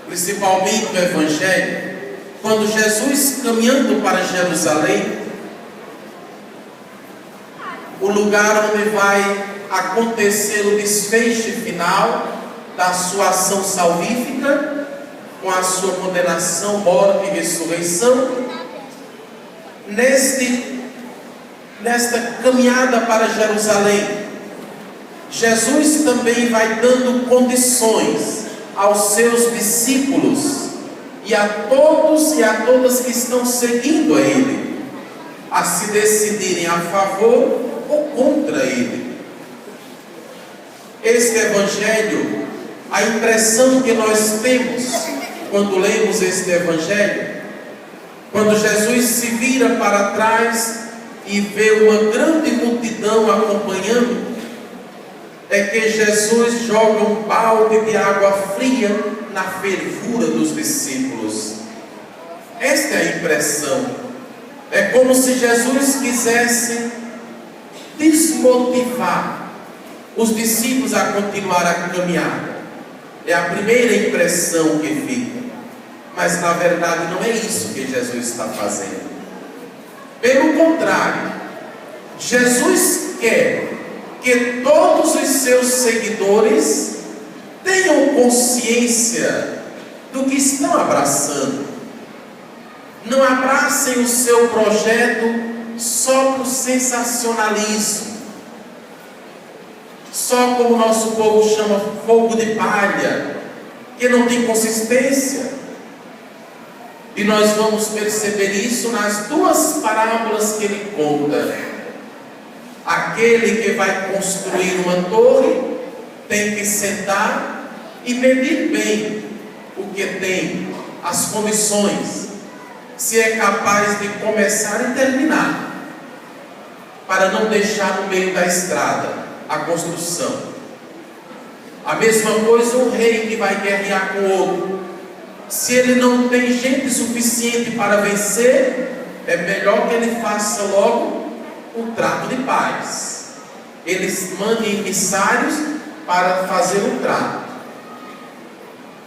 principalmente no Evangelho, quando Jesus, caminhando para Jerusalém, o lugar onde vai acontecer o desfecho final da sua ação salvífica, com a sua condenação, morte e ressurreição, nesta caminhada para Jerusalém, Jesus também vai dando condições aos seus discípulos e a todos e a todas que estão seguindo a Ele, a se decidirem a favor ou contra Ele. Este Evangelho, a impressão que nós temos quando lemos este Evangelho, quando Jesus se vira para trás e vê uma grande multidão acompanhando, é que Jesus joga um balde de água fria na fervura dos discípulos. Esta é a impressão. É como se Jesus quisesse desmotivar os discípulos a continuar a caminhada. É a primeira impressão que fica. Mas na verdade não é isso que Jesus está fazendo. Pelo contrário, Jesus quer que todos os seus seguidores tenham consciência do que estão abraçando. Não abracem o seu projeto só por sensacionalismo, só como o nosso povo chama fogo de palha, que não tem consistência. E nós vamos perceber isso nas duas parábolas que ele conta. Aquele que vai construir uma torre tem que sentar e medir bem o que tem, as condições, se é capaz de começar e terminar, para não deixar no meio da estrada a construção. A mesma coisa o rei que vai guerrear com o outro. Se ele não tem gente suficiente para vencer, é melhor que ele faça logo um trato de paz. Eles mandam emissários para fazer um trato.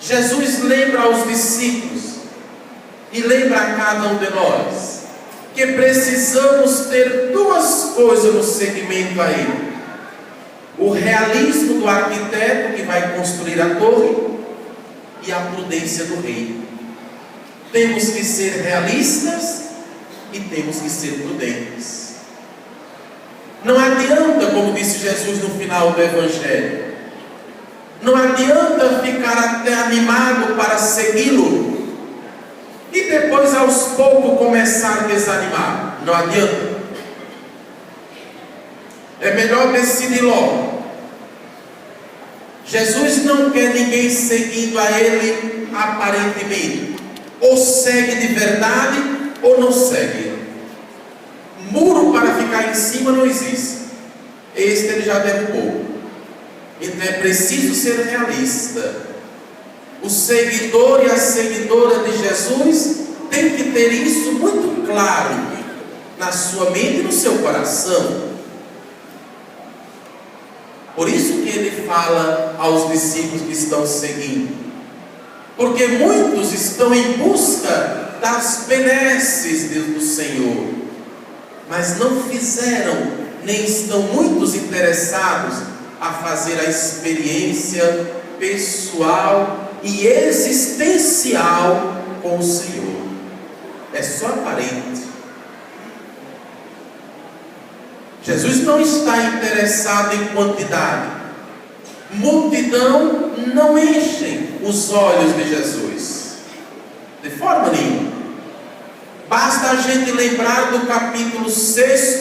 Jesus lembra aos discípulos e lembra a cada um de nós que precisamos ter duas coisas no seguimento a Ele: o realismo do arquiteto que vai construir a torre e a prudência do rei. Temos que ser realistas e temos que ser prudentes. Não adianta, como disse Jesus no final do Evangelho, não adianta ficar até animado para segui-lo e depois aos poucos começar a desanimar. Não adianta. É melhor decidir logo. Jesus não quer ninguém seguindo a Ele aparentemente. Ou segue de verdade ou não segue. Muro para ficar em cima não existe. Este ele já derrubou. Então é preciso ser realista. O seguidor e a seguidora de Jesus tem que ter isso muito claro na sua mente e no seu coração. Por isso que ele fala aos discípulos que estão seguindo. Porque muitos estão em busca das benesses do Senhor, mas não fizeram, nem estão muitos interessados a fazer a experiência pessoal e existencial com o Senhor. É só aparente. Jesus não está interessado em quantidade. Multidão não enchem os olhos de Jesus, de forma nenhuma. Basta a gente lembrar do capítulo 6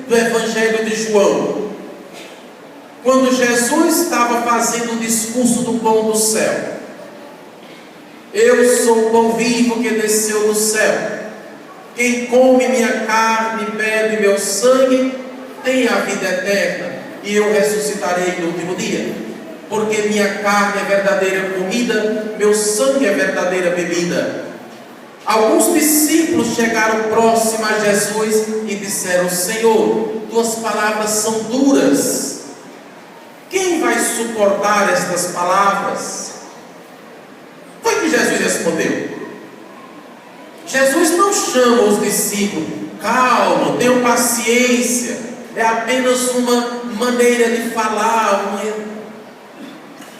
do Evangelho de João, quando Jesus estava fazendo o discurso do pão do céu. Eu sou o pão vivo que desceu do céu. Quem come minha carne e bebe meu sangue tem a vida eterna, e eu ressuscitarei no último dia. Porque minha carne é verdadeira comida, meu sangue é verdadeira bebida. Alguns discípulos chegaram próximos a Jesus e disseram: Senhor, tuas palavras são duras. Quem vai suportar estas palavras? Foi que Jesus respondeu? Jesus não chama os discípulos, calma, tenham paciência, é apenas uma maneira de falar,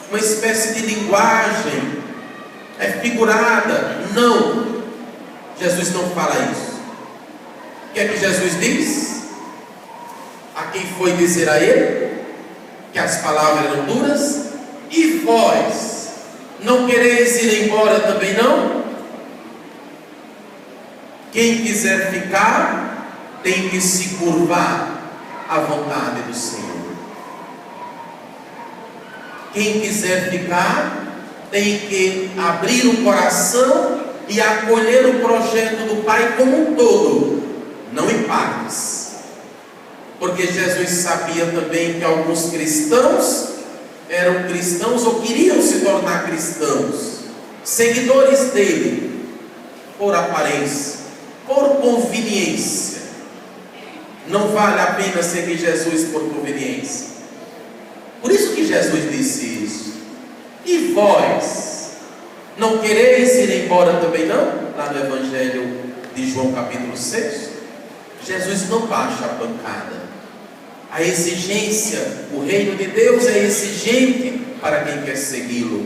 uma espécie de linguagem, é figurada. Não, Jesus não fala isso. O que é que Jesus diz? A quem foi dizer a ele que as palavras eram duras? E vós, não quereis ir embora também não? Quem quiser ficar, tem que se curvar à vontade do Senhor. Quem quiser ficar, tem que abrir o coração e acolher o projeto do Pai como um todo, não em partes. Porque Jesus sabia também que alguns cristãos eram cristãos ou queriam se tornar cristãos, seguidores dele, por aparência, por conveniência. Não vale a pena seguir Jesus por conveniência. Por isso que Jesus disse isso. E vós, não quereis ir embora também não? Lá no Evangelho de João capítulo 6, Jesus não baixa a pancada. A exigência, o reino de Deus é exigente para quem quer segui-lo.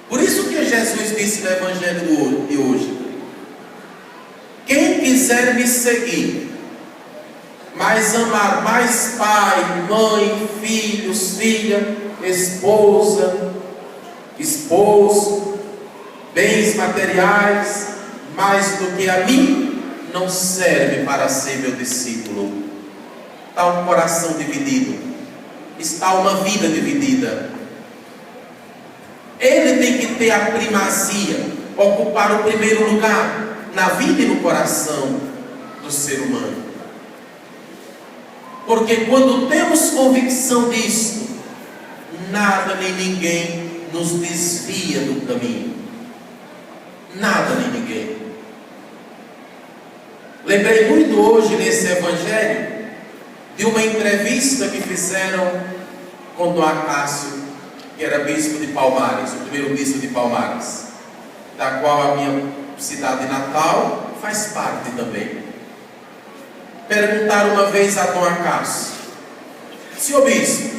Por isso que Jesus disse no Evangelho de hoje: quem quiser me seguir, mas amar mais pai, mãe, filhos, filha, esposa, esposo, bens materiais, mais do que a mim, não serve para ser meu discípulo. Está um coração dividido, está uma vida dividida. Ele tem que ter a primazia, ocupar o primeiro lugar na vida e no coração do ser humano. Porque quando temos convicção disso, nada nem ninguém nos desvia do caminho. Nada nem ninguém. Lembrei muito hoje nesse Evangelho de uma entrevista que fizeram com Dom Acácio, que era bispo de Palmares, o primeiro bispo de Palmares, da qual a minha cidade natal faz parte também. Perguntaram uma vez a Dom Acácio: senhor bispo,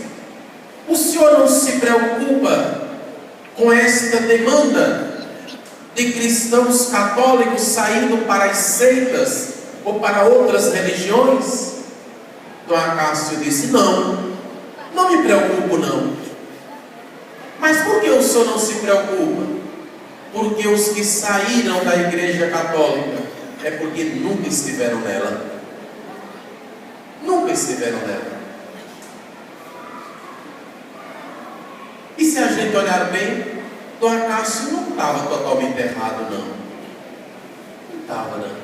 o senhor não se preocupa com esta demanda de cristãos católicos saindo para as seitas ou para outras religiões? Dom Acácio disse: não me preocupo não. Mas por que o senhor não se preocupa? Porque os que saíram da igreja católica é porque nunca estiveram nela. Nunca estiveram nela. E se a gente olhar bem, Dom Acácio não estava totalmente errado não. Não estava não.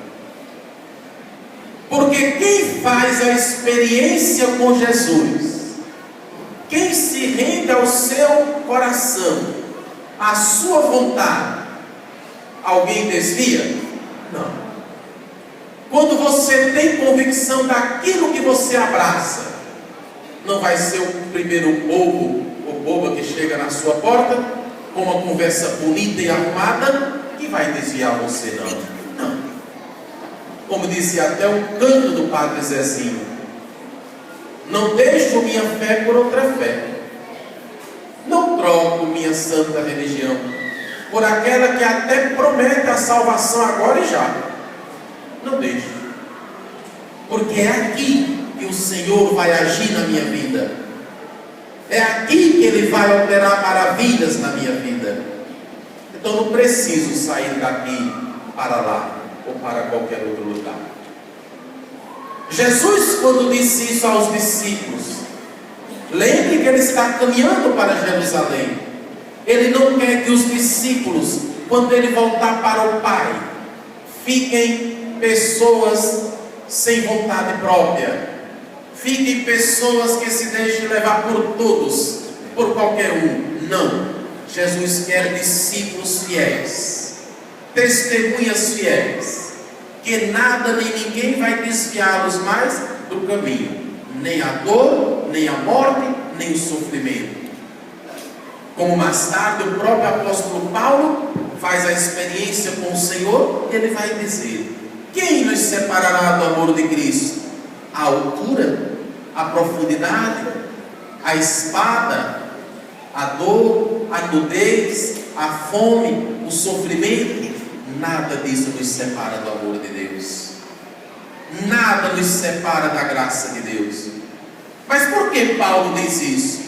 Porque quem faz a experiência com Jesus, quem se rende ao seu coração, à sua vontade, alguém desvia? Não. Quando você tem convicção daquilo que você abraça, não vai ser o primeiro bobo ou boba que chega na sua porta com uma conversa bonita e arrumada que vai desviar você, não. Como dizia até o canto do Padre Zezinho: não deixo minha fé por outra fé, não troco minha santa religião por aquela que até promete a salvação agora e já. Não deixo, porque é aqui que o Senhor vai agir na minha vida, é aqui que Ele vai operar maravilhas na minha vida. Então não preciso sair daqui para lá ou para qualquer outro lugar. Jesus, quando disse isso aos discípulos, lembre que Ele está caminhando para Jerusalém. Ele não quer que os discípulos, quando Ele voltar para o Pai, fiquem pessoas sem vontade própria, fiquem pessoas que se deixem levar por todos, por qualquer um. Não. Jesus quer discípulos fiéis, testemunhas fiéis, que nada nem ninguém vai desviá-los mais do caminho, nem a dor, nem a morte, nem o sofrimento. Como mais tarde o próprio apóstolo Paulo experiência com o Senhor, ele vai dizer: quem nos separará do amor de Cristo? A altura, a profundidade, a espada, a dor, a nudez, a fome, o sofrimento? Nada disso nos separa do amor de Deus. Nada nos separa da graça de Deus. Mas por que Paulo diz isso?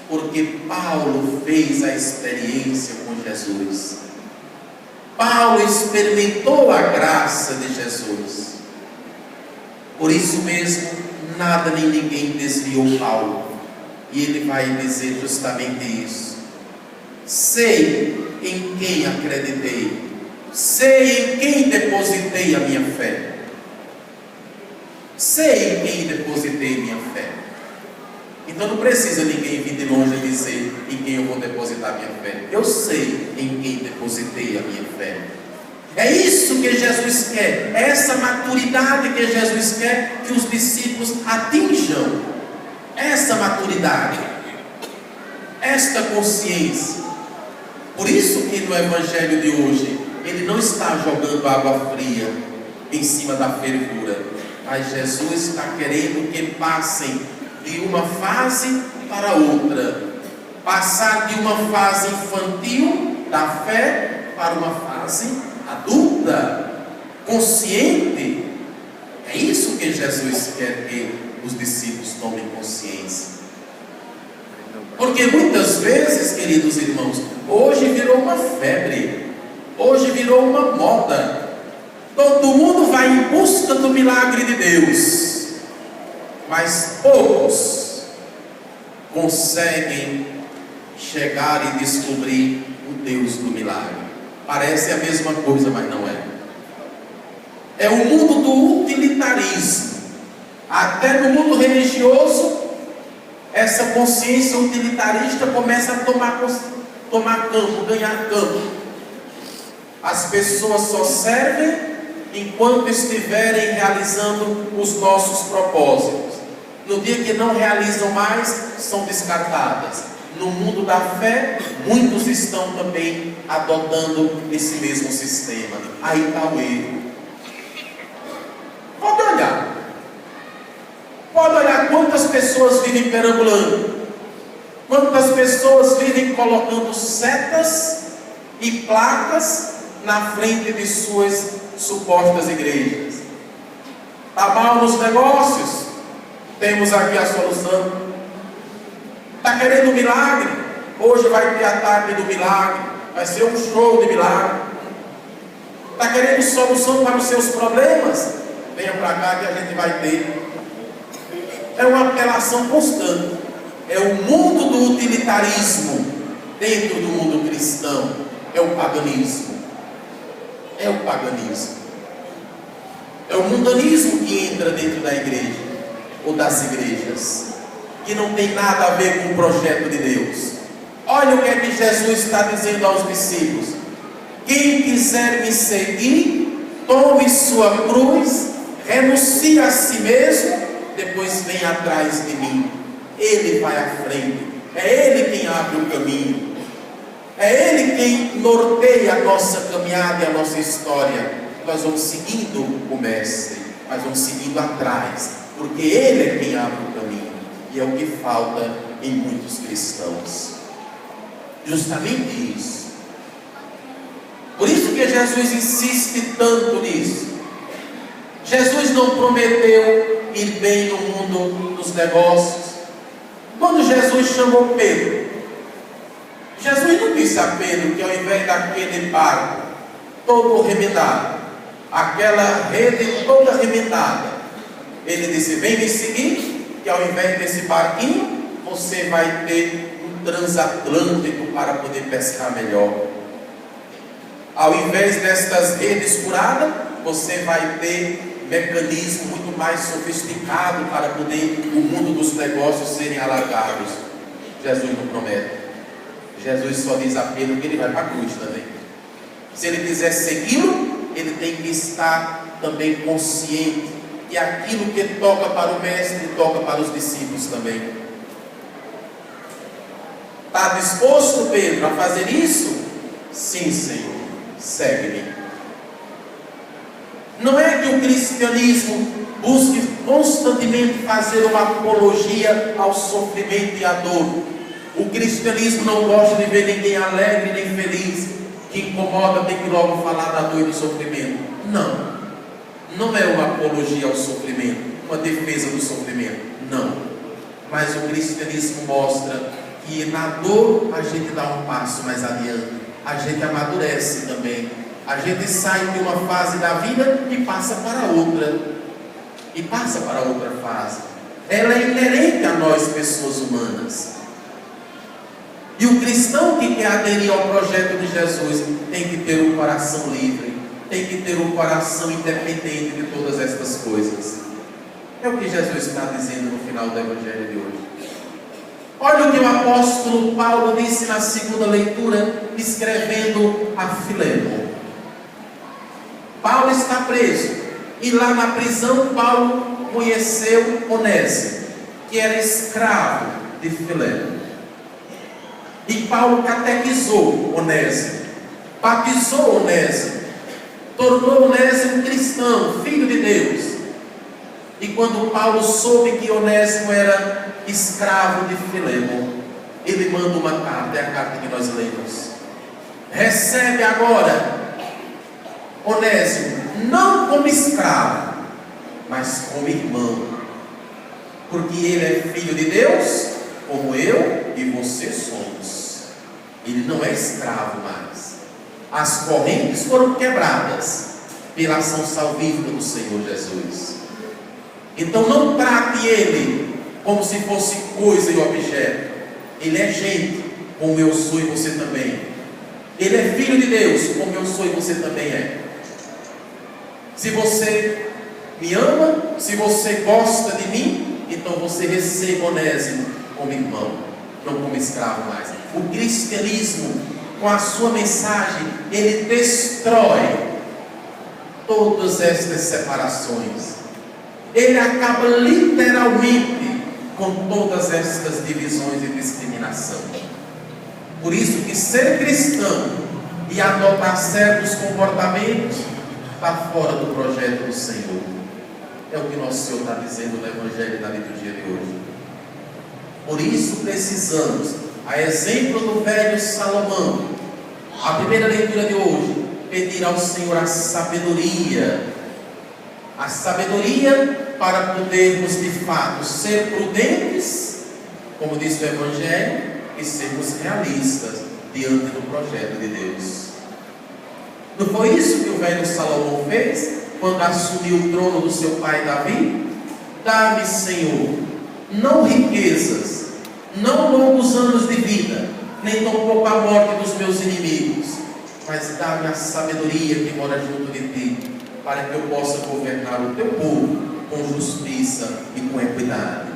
Porque Paulo fez a experiência com Jesus. Paulo experimentou a graça de Jesus. Por isso mesmo, nada nem ninguém desviou Paulo. E ele vai dizer justamente isso: sei em quem acreditei, sei em quem depositei a minha fé. Sei em quem depositei minha fé. Então não precisa ninguém vir de longe dizer em quem eu vou depositar minha fé. Eu sei em quem depositei a minha fé. É isso que Jesus quer, é essa maturidade que Jesus quer que os discípulos atinjam. Essa maturidade, esta consciência. Por isso que no Evangelho de hoje ele não está jogando água fria em cima da fervura, mas Jesus está querendo que passem de uma fase para outra, passar de uma fase infantil da fé para uma fase adulta, consciente. É isso que Jesus quer que os discípulos tomem consciência. Porque muitas vezes, queridos irmãos, hoje virou uma febre, hoje virou uma moda. Todo mundo vai em busca do milagre de Deus, mas poucos conseguem chegar e descobrir o Deus do milagre. Parece a mesma coisa, mas não é. É o mundo do utilitarismo. Até no mundo religioso, essa consciência utilitarista começa a tomar campo, ganhar campo. As pessoas só servem enquanto estiverem realizando os nossos propósitos. No dia que não realizam mais, são descartadas. No mundo da fé, muitos estão também adotando esse mesmo sistema. Aí está o erro. Pode olhar quantas pessoas vivem perambulando, quantas pessoas vivem colocando setas e placas na frente de suas supostas igrejas. Está mal nos negócios? Temos aqui a solução. Está querendo um milagre? Hoje vai ter a tarde do milagre, vai ser um show de milagre. Está querendo solução para os seus problemas? Venha para cá que a gente vai ter. É uma apelação constante. É o mundo do utilitarismo dentro do mundo cristão. É o paganismo. É o paganismo. É o mundanismo que entra dentro da igreja ou das igrejas, que não tem nada a ver com o projeto de Deus. Olha o que é que Jesus está dizendo aos discípulos: quem quiser me seguir, tome sua cruz, renuncie a si mesmo, depois vem atrás de mim. Ele vai à frente. É Ele quem abre o caminho. É Ele quem norteia a nossa caminhada e a nossa história. Nós vamos seguindo o Mestre, nós vamos seguindo atrás, porque Ele é quem abre o caminho. E é o que falta em muitos cristãos. Justamente isso. Por isso que Jesus insiste tanto nisso. Jesus não prometeu ir bem no mundo dos negócios. Quando Jesus chamou Pedro, Jesus não disse a Pedro que ao invés daquele barco todo remendado, aquela rede toda remendada, ele disse: vem me seguir, que ao invés desse barquinho, você vai ter um transatlântico para poder pescar melhor. Ao invés destas redes furadas, você vai ter mecanismo muito mais sofisticado para poder o mundo dos negócios serem alargados. Jesus não promete. Jesus só diz a Pedro que ele vai para a cruz também. Se ele quiser segui-lo, ele tem que estar também consciente que aquilo que toca para o mestre, toca para os discípulos também. Está disposto, Pedro, a fazer isso? Sim, Senhor. segue-me. Não é que o cristianismo busque constantemente fazer uma apologia ao sofrimento e à dor. O cristianismo não gosta de ver ninguém alegre nem feliz. Que incomoda, tem que logo falar da dor e do sofrimento. Não. Não é uma apologia ao sofrimento, uma defesa do sofrimento. Não. Mas o cristianismo mostra que na dor a gente dá um passo mais adiante. A gente amadurece também. A gente sai de uma fase da vida e passa para outra. E passa para outra fase. Ela é inerente a nós, pessoas humanas. E o cristão que quer aderir ao projeto de Jesus tem que ter um coração livre, tem que ter um coração independente de todas estas coisas. É o que Jesus está dizendo no final do Evangelho de hoje. Olha o que o apóstolo Paulo disse na segunda leitura, escrevendo a Filemon. Paulo está preso, e lá na prisão Paulo conheceu Onésimo, que era escravo de Filemon. E Paulo catequizou Onésimo, batizou Onésimo, tornou Onésimo cristão, filho de Deus. E quando Paulo soube que Onésimo era escravo de Filemon, ele manda uma carta, é a carta que nós lemos. Recebe agora Onésimo, não como escravo, mas como irmão, porque ele é filho de Deus, como eu e você somos. Ele não é escravo mais. As correntes foram quebradas pela ação salvífica do Senhor Jesus. Então não trate ele como se fosse coisa e objeto. Ele é gente, como eu sou e você também. Ele é filho de Deus, como eu sou e você também é. Se você me ama, se você gosta de mim, então você receba Onésimo como irmão, não como escravo mais. O cristianismo, com a sua mensagem, ele destrói todas estas separações. Ele acaba literalmente com todas estas divisões e discriminação. Por isso que ser cristão e adotar certos comportamentos está fora do projeto do Senhor. É o que nosso Senhor está dizendo no Evangelho da liturgia de hoje. Por isso precisamos, a exemplo do velho Salomão, a primeira leitura de hoje, pedir ao Senhor a sabedoria para podermos de fato ser prudentes, como diz o Evangelho, e sermos realistas diante do projeto de Deus. Não foi isso que o velho Salomão fez quando assumiu o trono do seu pai Davi? Dá-me, Senhor, não riquezas, não longos anos de vida, nem tampouco a morte dos meus inimigos, mas dá-me a sabedoria que mora junto de ti, para que eu possa governar o teu povo com justiça e com equidade.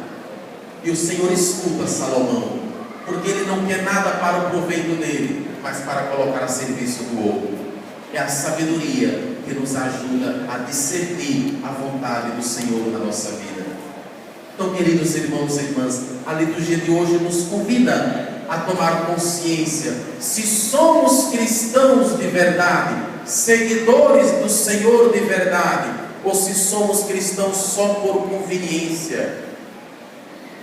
E o Senhor escuta Salomão, porque ele não quer nada para o proveito dele, mas para colocar a serviço do outro. É a sabedoria que nos ajuda a discernir a vontade do Senhor na nossa vida. Então, queridos irmãos e irmãs, a liturgia de hoje nos convida a tomar consciência se somos cristãos de verdade, seguidores do Senhor de verdade, ou se somos cristãos só por conveniência.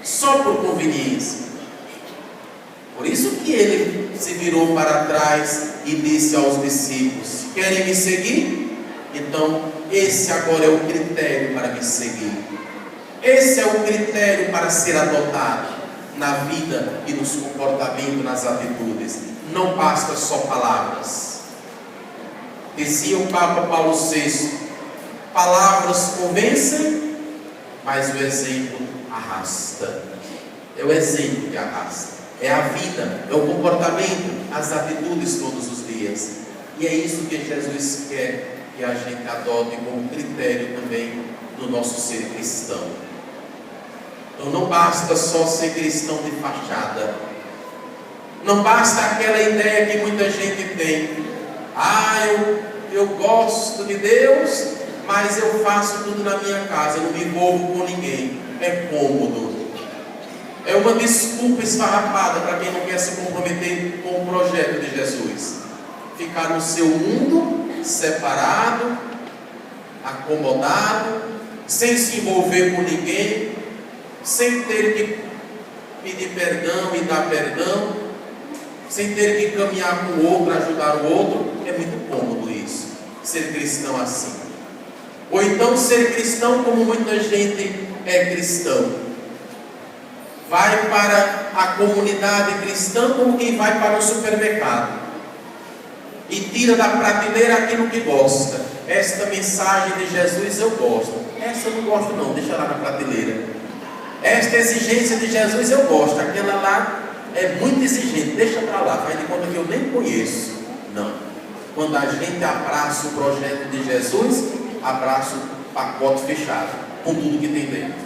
Só por conveniência. Por isso que ele se virou para trás e disse aos discípulos: querem me seguir? Então esse agora é o critério para me seguir. Esse é o critério para ser adotado na vida e nos comportamentos, nas atitudes. Não basta só palavras. Dizia o Papa Paulo VI: palavras convencem, mas o exemplo arrasta. É o exemplo que arrasta. É a vida, é o comportamento, as atitudes todos os dias. E é isso que Jesus quer que a gente adote como critério também do nosso ser cristão. Então não basta só ser cristão de fachada. Não basta aquela ideia que muita gente tem: eu gosto de Deus, mas eu faço tudo na minha casa, eu não me envolvo com ninguém. É cômodo. É uma desculpa esfarrapada para quem não quer se comprometer com o projeto de Jesus. ficar no seu mundo, separado, acomodado, sem se envolver com ninguém, sem ter que pedir perdão e dar perdão, sem ter que caminhar com o outro, ajudar o outro. É muito cômodo isso, ser cristão assim. Ou então ser cristão como muita gente é cristão. Vai para a comunidade cristã como quem vai para o supermercado e tira da prateleira aquilo que gosta. Esta mensagem de Jesus eu gosto, essa eu não gosto não, deixa lá na prateleira. Esta exigência de Jesus eu gosto, aquela lá é muito exigente, deixa para lá, faz de conta que eu nem conheço. Não. Quando a gente abraça o projeto de Jesus, abraça o pacote fechado, com tudo que tem dentro.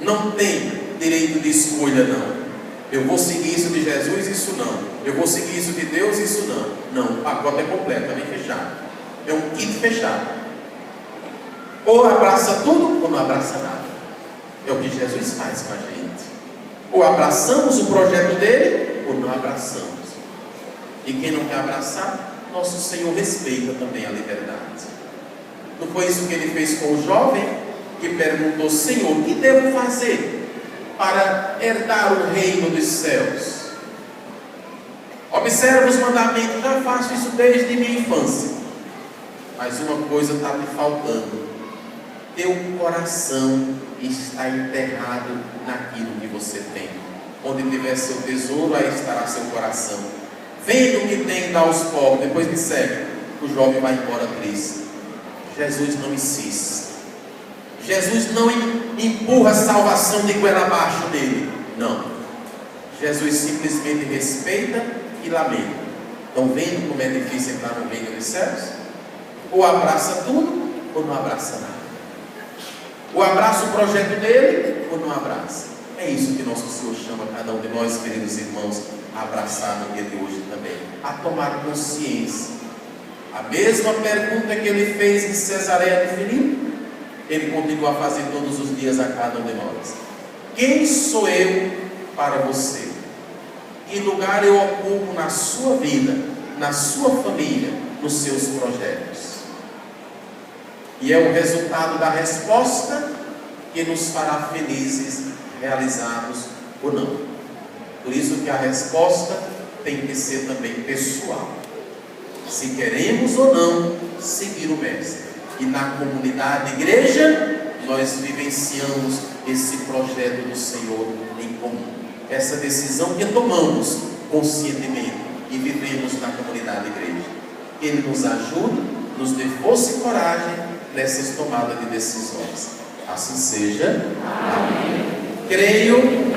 Não tem direito de escolha, não. Eu vou seguir isso de Jesus, isso não. Eu vou seguir isso de Deus, isso não. Não, o pacote é completo, é bem fechado. É um kit fechado. Ou abraça tudo, ou não abraça nada. É o que Jesus faz com a gente. Ou abraçamos o projeto dele, ou não abraçamos. E quem não quer abraçar, nosso Senhor respeita também a liberdade. Não foi isso que ele fez com o jovem, que perguntou: Senhor, o que devo fazer para herdar o reino dos céus? Observa os mandamentos, já faço isso desde minha infância. Mas uma coisa está me faltando: teu coração está enterrado naquilo que você tem. Onde tiver seu tesouro, aí estará seu coração. Vende o que tem, dá aos pobres, depois me segue. O jovem vai embora triste. Jesus não insiste. Jesus não empurra a salvação de goela abaixo dele. Não. Jesus simplesmente respeita e lamenta. Estão vendo como é difícil entrar no reino dos céus? Ou abraça tudo, ou não abraça nada. Ou abraça o projeto dele, ou não abraça. É isso que nosso Senhor chama cada um de nós, queridos irmãos, a abraçar no dia de hoje também. A tomar consciência. A mesma pergunta que ele fez em Cesareia de Filipe, ele continua a fazer todos os dias a cada um de nós. Quem sou eu para você? Que lugar eu ocupo na sua vida, na sua família, nos seus projetos? E é o resultado da resposta que nos fará felizes, realizados ou não. Por isso que a resposta tem que ser também pessoal. Se queremos ou não seguir o Mestre. E na comunidade igreja, nós vivenciamos esse projeto do Senhor em comum. Essa decisão que tomamos conscientemente e vivemos na comunidade igreja. Que Ele nos ajude, nos dê força e coragem nessas tomadas de decisões. Assim seja. Amém. Creio